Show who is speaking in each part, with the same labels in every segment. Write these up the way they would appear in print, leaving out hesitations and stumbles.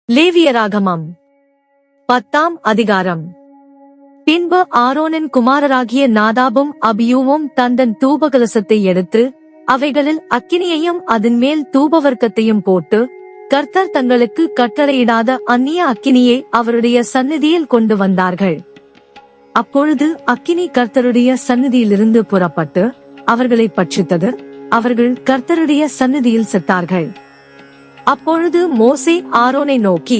Speaker 1: லேவியராகமம் 10ஆம் அதிகாரம். பின்பு ஆரோனின் குமாரராகிய நாதாபும் அபியூவும் தந்தன் தூபகலசத்தை எடுத்து அவைகளில் அக்கினியையும் அதன் மேல் தூபவர்க்கத்தையும் போட்டு கர்த்தர் தங்களுக்கு கட்டளையிடாத அந்நிய அக்கினியை அவருடைய சந்நிதியில் கொண்டு வந்தார்கள். அப்பொழுது அக்கினி கர்த்தருடைய சந்நிதியிலிருந்து புறப்பட்டு அவர்களை பட்சித்தது. அவர்கள் கர்த்தருடைய சந்நிதியில் செத்தார்கள். அப்பொழுது மோசே ஆரோனை நோக்கி,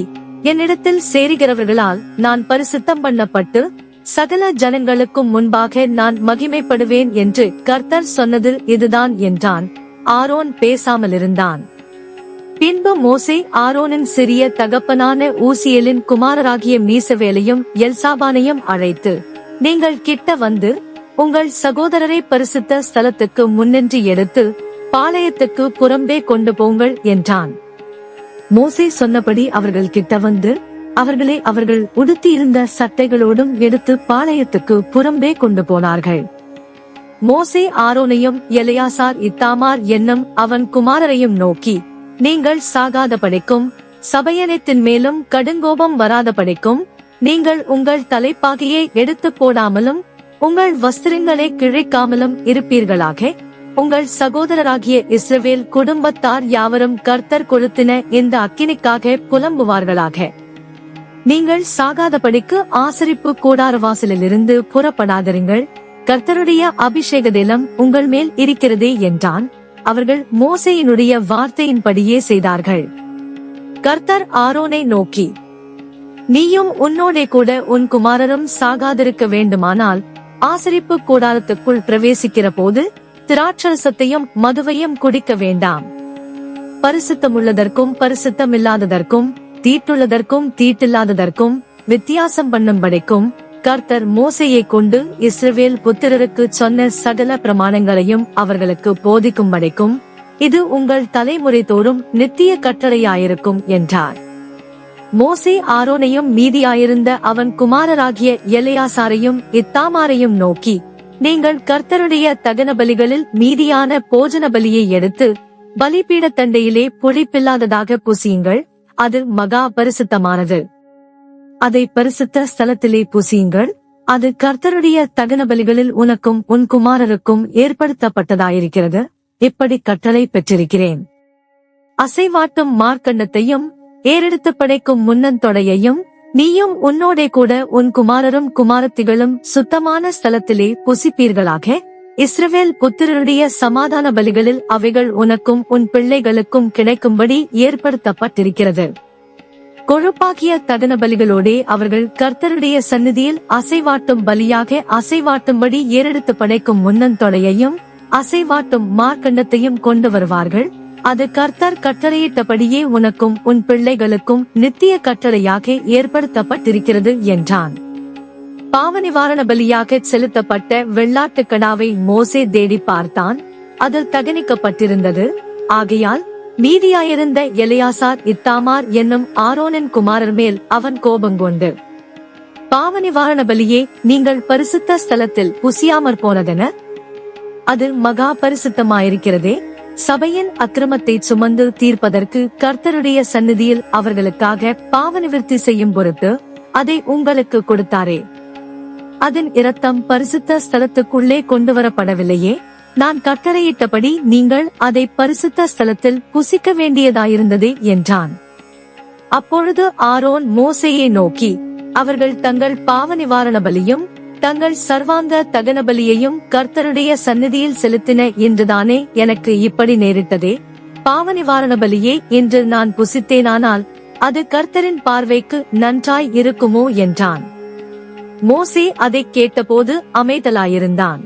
Speaker 1: என்னிடத்தில் சேருகிறவர்களால் நான் பரிசுத்தம் பண்ணப்பட்டு சகல ஜனங்களுக்கும் முன்பாக நான் மகிமைப்படுவேன் என்று கர்த்தர் சொன்னது இதுதான் என்றான். ஆரோன் பேசாமலிருந்தான். பின்பு மோசே ஆரோனின் சிறிய தகப்பனான ஊசியலின் குமாரராகிய மீசவேலையும் எல்சாபானையும் அழைத்து, நீங்கள் கிட்ட வந்து உங்கள் சகோதரரை பரிசுத்த ஸ்தலத்துக்கு முன்னின்று எடுத்து பாளையத்துக்கு புறம்பே கொண்டு போங்கள் என்றான். மோசே சொன்னபடி அவர்கள் கிட்ட வந்து அவர்களை அவர்கள் உடுத்தியிருந்த சட்டைகளோடும் எடுத்து பாளையத்துக்கு புறம்பே கொண்டு போனார்கள். மோசே ஆரோனையும் எலெயாசார் இத்தாமார் என்னும் அவன் குமாரரையும் நோக்கி, நீங்கள் சாகாதபடிக்கும் சபையனைத்தின் மேலும் கடுங்கோபம் வராதபடிக்கும் நீங்கள் உங்கள் தலைப்பாகையை எடுத்து போடாமலும் உங்கள் வஸ்திரங்களை கிழிக்காமலும் இருப்பீர்களாக. உங்கள் சகோதரராகிய இஸ்ரவேல் குடும்பத்தார் யாவரும் கர்த்தர் கொளுத்தின இந்த அக்கினிக்காக புலம்புவார்களாக. நீங்கள் சாகாதபடிக்கு ஆசரிப்பு கூடாரவாசலிலிருந்து புறப்படாதிருங்கள், கர்த்தருடைய அபிஷேக தைலம் உங்கள் மேல் இருக்கிறதே என்றான். அவர்கள் மோசேயினுடைய வார்த்தையின்படியே செய்தார்கள். கர்த்தர் ஆரோனை நோக்கி, நீயும் உன்னோடே கூட உன் குமாரரும் சாகாதிருக்க வேண்டுமானால் ஆசரிப்பு கூடாரத்துக்குள் பிரவேசிக்கிற போது திராட்சரசத்தையும் மதுவையும் குடிக்க வேண்டாம். பரிசுத்தமுள்ளதற்கும் பரிசுத்தமில்லாததற்கும் தீட்டுள்ளதற்கும் தீட்டில்லாததற்கும் வித்தியாசம் பண்ணும்படிக்கும் கர்த்தர் மோசேயை கொண்டு இஸ்ரவேல் புத்திரருக்கு சொன்ன சகல பிரமாணங்களையும் அவர்களுக்கு போதிக்கும்படிக்கும் இது உங்கள் தலைமுறை தோறும் நித்திய கட்டளையாயிருக்கும் என்றார். மோசே ஆரோனையும் மீதியாயிருந்த அவன் குமாரராகிய எலெயாசாரையும் இத்தாமாரையும் நோக்கி, நீங்கள் கர்த்தருடைய தகன பலிகளில் மீதியான போஜன பலியை எடுத்து பலிபீட தண்டையிலே புளிப்பில்லாததாக புசியுங்கள், அது மகா பரிசுத்தமானது. அதை பரிசுத்த ஸ்தலத்திலே புசியுங்கள், அது கர்த்தருடைய தகன பலிகளில் உனக்கும் உன் குமாரருக்கும் ஏற்படுத்தப்பட்டதாயிருக்கிறது. இப்படி கட்டளை பெற்றிருக்கிறேன். அசைவாட்டும் மார்க்கண்டத்தையும் ஏறெடுத்து படைக்கும் முன்னந்தொடையையும் நீயும் உன்னோடே கூட உன் குமாரரும் குமாரத்திகளும் சுத்தமான ஸ்தலத்திலே புசிப்பீர்களாக. இஸ்ரவேல் புத்திரருடைய சமாதான பலிகளில் அவைகள் உனக்கும் உன் பிள்ளைகளுக்கும் கிடைக்கும்படி ஏற்படுத்தப்பட்டிருக்கிறது. கொழுப்பாகிய தகன பலிகளோடே அவர்கள் கர்த்தருடைய சந்நிதியில் அசைவாட்டும் பலியாக அசைவாட்டும்படி ஏறெடுத்து படைக்கும் முன்னந்தொடையையும் அசைவாட்டும் மார்க்கண்டத்தையும் கொண்டு வருவார்கள். அது கர்த்தர் கட்டளையிட்டபடியே உனக்கும் உன் பிள்ளைகளுக்கும் நித்திய கட்டளையாக ஏற்படுத்தப்பட்டிருக்கிறது என்றான். பாவ நிவாரண பலியாக செலுத்தப்பட்ட வெள்ளாட்டுக்கடாவை மோசே தேடி பார்த்தான். அது தகனிக்கப்பட்டிருந்தது. ஆகையால் மீதியாயிருந்த எலெயாசார் இத்தாமார் என்னும் ஆரோனின் குமாரர் மேல் அவன் கோபங்கொண்டு, பாவ நிவாரண பலியே, நீங்கள் பரிசுத்த ஸ்தலத்தில் புசியாமற் போனதென? அது மகா பரிசுத்தமாயிருக்கிறதே. சபையின் அக்கிரமத்தை சுமந்து தீர்ப்பதற்கு கர்த்தருடைய சந்நிதியில் அவர்களுக்காக பாவ நிவர்த்தி செய்யும் பொருட்டு அதை உங்களுக்கு கொடுத்தாரே. அதன் இரத்தம் பரிசுத்த ஸ்தலத்துக்குள்ளே கொண்டு வரப்படவில்லையே. நான் கட்டளையிட்டபடி நீங்கள் அதை பரிசுத்த ஸ்தலத்தில் புசிக்க வேண்டியதாயிருந்ததே என்றான். அப்பொழுது ஆரோன் மோசேயை நோக்கி, அவர்கள் தங்கள் பாவ நிவாரண பலியும் தங்கள் சர்வாங்க தகன பலியையும் கர்த்தருடைய சந்நிதியில் செலுத்தின என்றுதானே எனக்கு இப்படி நேரிட்டதே. பாவ நிவாரண பலியே என்று நான் புசித்தேனானால் அது கர்த்தரின் பார்வைக்கு நன்றாய் இருக்குமோ என்றான். மோசே அதை கேட்டபோது அமைதலாயிருந்தான்.